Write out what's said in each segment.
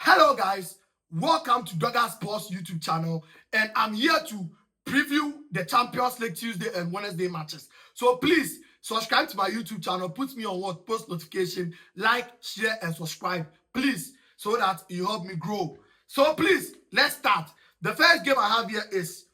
Hello guys, welcome to Dogger Sports YouTube channel, and I'm here to preview the Champions League Tuesday and Wednesday matches. So please subscribe to my YouTube channel, put me on what post notification, like, share, and subscribe, please, so that you help me grow. So please, let's start. The first game I have here is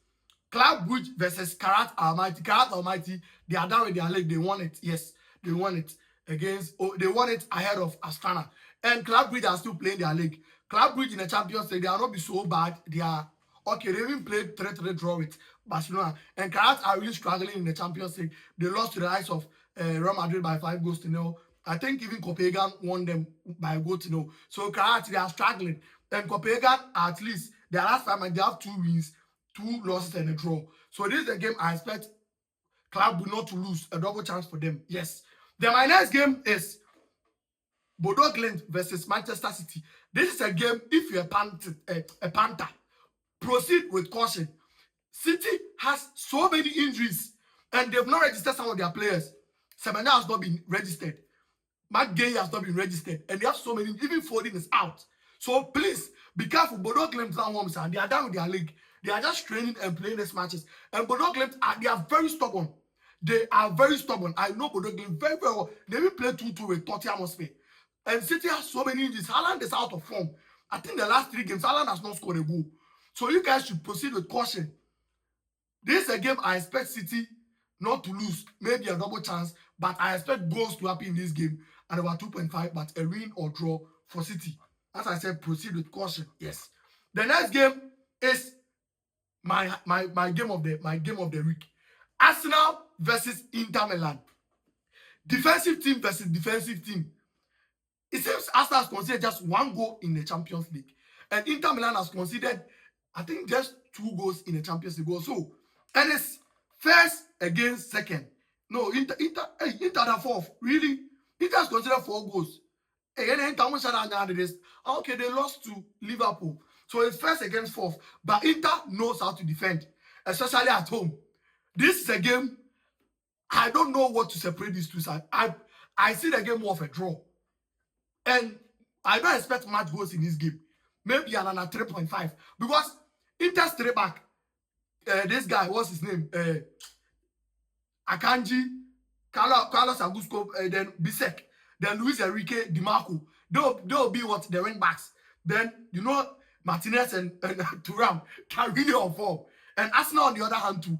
Club Brugge versus Karat Almaty. Karat Almaty, they are done with their league. They won it. Yes, they won it they won it ahead of Astana. And Club Brugge are still playing their league. Club Brugge in the Champions League, they are not be so bad. They are okay. They even played 3-3 draw with Barcelona. And Karat are really struggling in the Champions League. They lost to the likes of Real Madrid by 5-0. I think even Copenhagen won them by 1-0. So Karat, they are struggling. And Copenhagen, at least, their last time, and they have 2 wins, 2 losses, and a draw. So this is a game I expect Club will not to lose, a double chance for them. Yes. Then my next game is Bodo Glimt versus Manchester City. This is a game, if you're a Panther, proceed with caution. City has so many injuries, and they've not registered some of their players. Semenya has not been registered. Mark Gay has not been registered, and they have so many, even Foden is out. So please, be careful. Bodo Glimt now homes, and they are done with their league. They are just training and playing these matches. And Bodo Glimt, they are very stubborn. They are very stubborn. I know Bodo Glimt very, very well. They will play 2-2 with Tottenham Hotspur. And City has so many injuries. Haaland is out of form. I think the last 3 games, Haaland has not scored a goal. So you guys should proceed with caution. This is a game I expect City not to lose. Maybe a double chance. But I expect goals to happen in this game. And about 2.5, but a win or draw for City. As I said, proceed with caution. Yes. The next game is my game of the week. Arsenal versus Inter Milan. Defensive team versus defensive team. It seems Arsenal has conceded just 1 goal in the Champions League. And Inter Milan has conceded, I think, just 2 goals in the Champions League also. And it's first against second. No, Inter the 4th. Really? Inter has conceded 4 goals. Okay, they lost to Liverpool. So it's first against 4th. But Inter knows how to defend, especially at home. This is a game, I don't know what to separate these two sides. I see the game more of a draw. And I don't expect much goals in this game. Maybe another 3.5. Because Inter straight back, this guy, what's his name? Akanji, Carlos Augusto, then Bisek, then Luis Enrique Di Marco. They'll be what? The wing backs. Then, Martinez and Thuram can really on form. And Arsenal on the other hand too.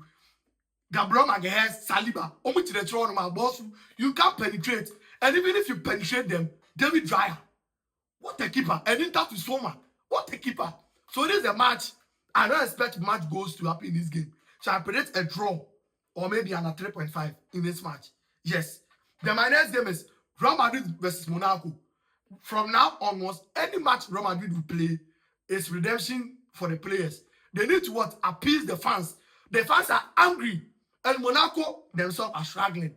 Gabriel Magalhaes, Saliba, only to the throne, my boss. You can't penetrate. And even if you penetrate them, David Dreyer, what a keeper. And Inter to Soma, what a keeper. So this is a match. I don't expect much goals to happen in this game. So I predict a draw or maybe an 3.5 in this match. Yes. Then my next game is Real Madrid versus Monaco. From now onwards, any match Real Madrid will play is redemption for the players. They need to what? Appease the fans. The fans are angry. And Monaco themselves are struggling.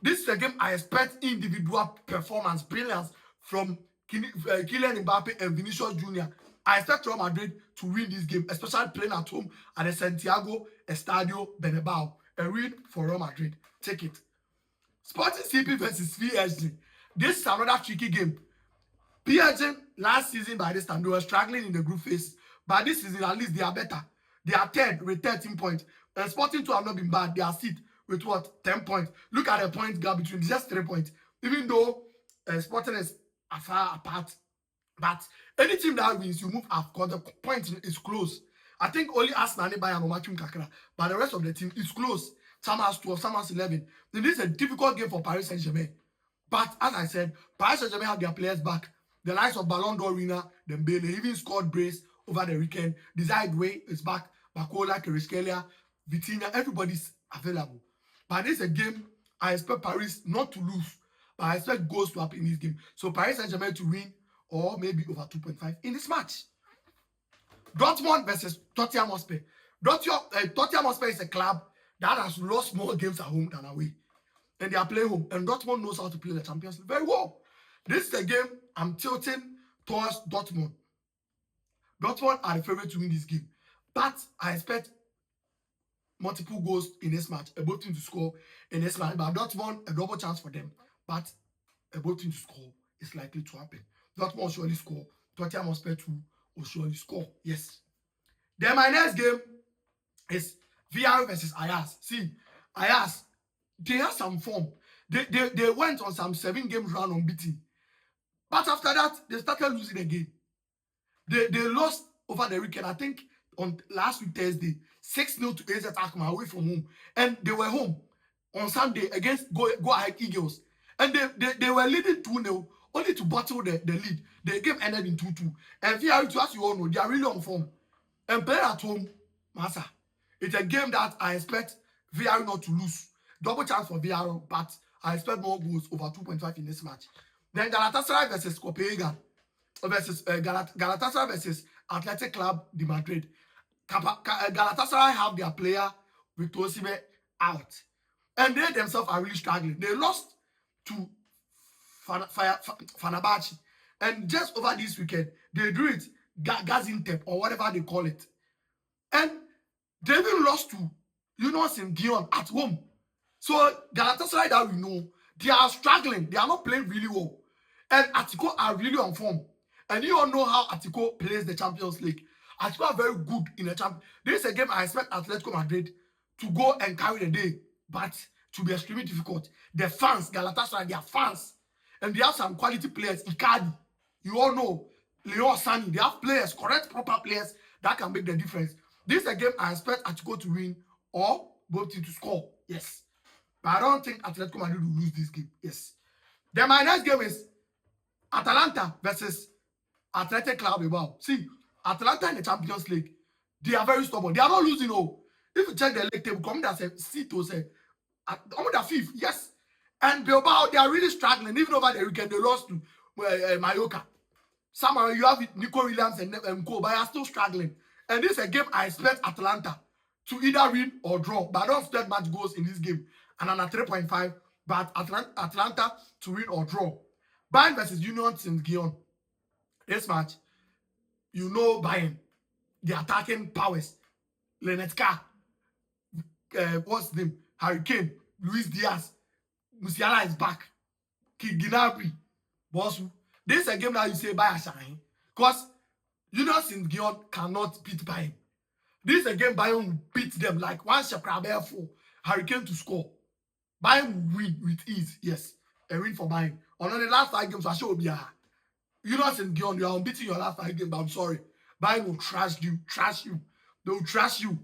This is a game I expect individual performance, brilliance from Kylian Mbappe and Vinicius Jr. I expect Real Madrid to win this game, especially playing at home at the Santiago Estadio Bernabeu. A win for Real Madrid. Take it. Sporting CP versus PSG. This is another tricky game. PSG last season by this time, they were struggling in the group phase. But this season, at least they are better. They are 10 with 13 points. And Sporting 2 have not been bad. They are sixth with what? 10 points. Look at the point gap between just 3 points. Even though Sporting is far apart. But any team that wins, you move up because the point is close. I think only Arsenal and Bayern are matching Kakra. But the rest of the team is close. Some has 12, some has 11. Then this is a difficult game for Paris Saint-Germain. But as I said, Paris Saint-Germain have their players back. The likes of Ballon d'Or winner, Dembele, even scored brace over the weekend. Desire Way is back. Bakola, Kvaratskhelia, Vitinha, everybody's available. But this is a game I expect Paris not to lose. But I expect goals to happen in this game. So Paris Saint-Germain to win or maybe over 2.5 in this match. Dortmund versus Tottenham Hotspur. Tottenham Hotspur is a club that has lost more games at home than away. And they are playing home. And Dortmund knows how to play the Champions League very well. This is a game I'm tilting towards Dortmund. Dortmund are the favorite to win this game. But I expect multiple goals in this match. Both teams to score in this match. But Dortmund, a double chance for them. But both teams to score is likely to happen. Dortmund will surely score Tottenham Hotspur 2 will surely score. Yes. Then my next game is VR versus Ayas. See, Ayas, they have some form. They went on some 7 games run unbeaten. But after that, they started losing again. They lost over the weekend, I think on last week Thursday, 6-0 to AZ Alkmaar away from home. And they were home on Sunday against Go Ahead Eagles. And they were leading 2-0, only to bottle the lead. The game ended in 2-2. And VR, as you all know, they are really on form. And playing at home, Massa, it's a game that I expect VR not to lose. Double chance for VR, but I expect more goals over 2.5 in this match. Then Galatasaray versus Copenhagen versus Galatasaray versus Athletic Club de Madrid. Galatasaray have their player Victor Osimhen out. And they themselves are really struggling. They lost to Fenerbahce. And just over this weekend, they drew it Gaziantep or whatever they call it. And they even lost to St. Gion at home. So Galatasaray that we know, they are struggling. They are not playing really well. And Atletico are really on form. And you all know how Atletico plays the Champions League. Atletico are very good in the Champions League. This is a game I expect Atletico Madrid to go and carry the day. But to be extremely difficult. The fans, Galatasaray, they are fans. And they have some quality players. Icardi, you all know. Leo Sani, they have players, correct, proper players that can make the difference. This is a game I expect Atletico to win or both teams to score. Yes. But I don't think Atletico Madrid will lose this game. Yes. Then my next game is Atalanta versus Athletic Club Bilbao. See, Atalanta in the Champions League, they are very stubborn. They are not losing. Oh, if you check the league table, come down seat to say, the fifth, yes. And Bilbao, they are really struggling. Even over the weekend, they lost to Mallorca. Somehow you have Nico Williams and Co, but they are still struggling. And this is a game I expect Atalanta to either win or draw. But I don't expect much goals in this game. And I'm at 3.5, but Atlanta to win or draw. Bayern versus Union Saint-Gilloise. This match, you know Bayern, the attacking powers. Lenetka, what's his name? Harry Kane, Luis Diaz, Musiala is back. Gnabry, Bosu. This is a game that you say Bayern shine. Because Union Saint-Gilloise cannot beat Bayern. This is a game Bayern will beat them like one Shakrabel for Harry Kane to score. Bayern will win with ease, yes. A win for Bayern. On the last 5 games, I show you. Union Saint-Gilloise, you are unbeaten your last 5 games, but I'm sorry. Bayern will trash you. They will trash you.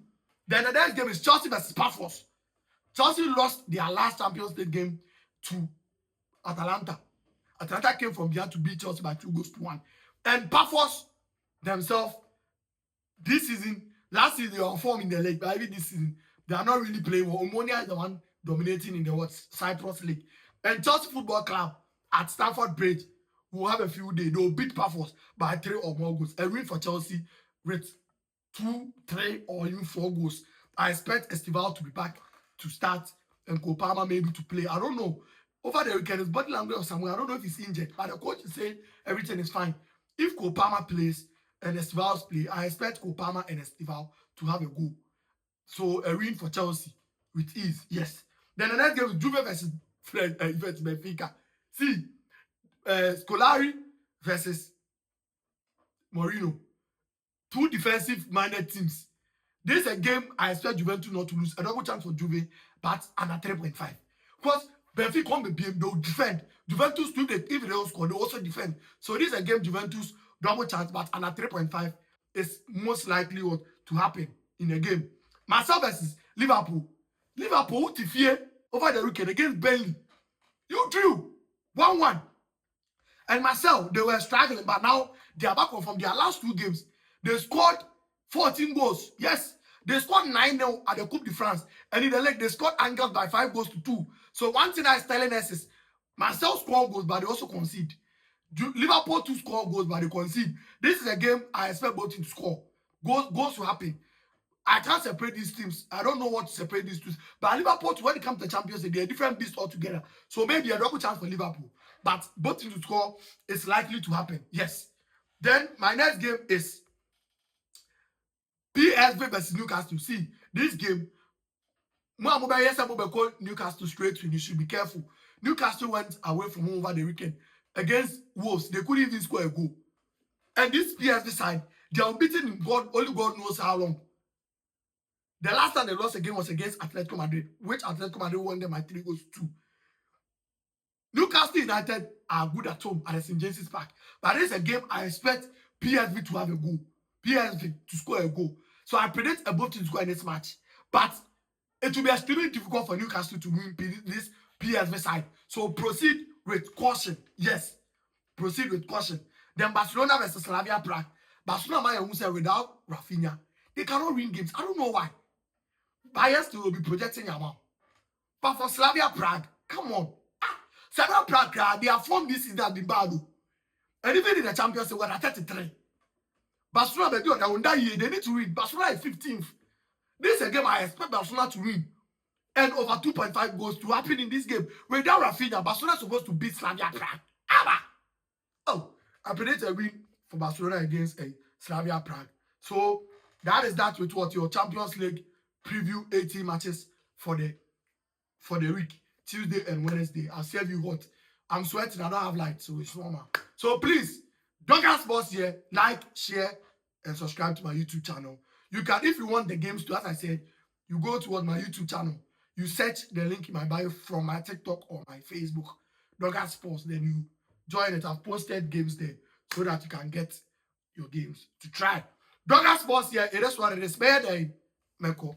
Then the next game is Chelsea versus Paphos. Chelsea lost their last Champions League game to Atalanta. Atalanta came from behind to beat Chelsea by 2-1. And Paphos themselves, this season, last season they were on form in the league, but even this season, they are not really playing well. Omonia is the one dominating in the Cyprus League. And Chelsea Football Club at Stamford Bridge will have a few days. They will beat Paphos by 3 or more goals. A win for Chelsea with 2, 3, or even 4 goals. I expect Estival to be back to start and Kopama maybe to play. I don't know. Over the weekend, his body language or somewhere. I don't know if he's injured, but the coach is saying everything is fine. If Kopama plays and Estival's play, I expect Kopama and Estival to have a goal. So a win for Chelsea with ease, yes. Then the next game is Juve versus Benfica. See, Scolari versus Mourinho. 2 defensive-minded teams. This is a game I expect Juventus not to lose. A double chance for Juve, but under 3.5. Because Benfica won't be they'll defend. Juventus, if they don't score, they also defend. So this is a game Juventus double chance, but under 3.5 is most likely what to happen in a game. Marseille versus Liverpool. Liverpool to fear over the weekend against Burnley. You drew 1-1. And Marseille, they were struggling, but now they are back from their last 2 games. They scored 14 goals. Yes, they scored 9-0 at the Coupe de France. And in the league, they scored Angers by 5-2. So one thing that is telling us is Marseille score goals, but they also concede. Liverpool to score goals, but they concede. This is a game I expect both teams to score. Goals will happen. I can't separate these teams. I don't know what to separate these two. But Liverpool, when it comes to the Champions League, they're a different beast altogether. So maybe a double chance for Liverpool. But both teams to score is likely to happen. Yes. Then my next game is PSV versus Newcastle. See, this game, Newcastle straight win. You should be careful. Newcastle went away from home over the weekend against Wolves. They couldn't even score a goal. And this PSV side, they are beaten in God, only God knows how long. The last time they lost a game was against Atletico Madrid, which Atletico Madrid won them by 3-2. Newcastle United are good at home at the St. James's Park. But this is a game I expect PSV to have a goal. PSV to score a goal. So I predict both teams to score in this match. But it will be extremely difficult for Newcastle to win this PSV side. So proceed with caution. Yes. Proceed with caution. Then Barcelona versus Slavia Prague. Barcelona might say without Rafinha, they cannot win games. I don't know why. Bias will be projecting Yamal. But for Slavia Prague, come on. Slavia Prague, they have formed this season has been bad. And even in the Champions League, we're at 33. Barcelona, they need to win. Barcelona is 15th. This is a game I expect Barcelona to win. And over 2.5 goals to happen in this game. Without Rafinha, Barcelona is supposed to beat Slavia Prague. Oh, I predict a win for Barcelona against Slavia Prague. So that is that with what your Champions League preview 18 matches for the week, Tuesday and Wednesday. I'll serve you hot. I'm sweating. I don't have light, so it's normal. So please, Duncan Sports here, like, share, and subscribe to my YouTube channel. You can, if you want the games to, as I said, you go to my YouTube channel. You search the link in my bio from my TikTok or my Facebook, Duncan Sports. Then you join it. I've posted games there so that you can get your games to try. Duncan Sports here. It is what it is. Better than Meko.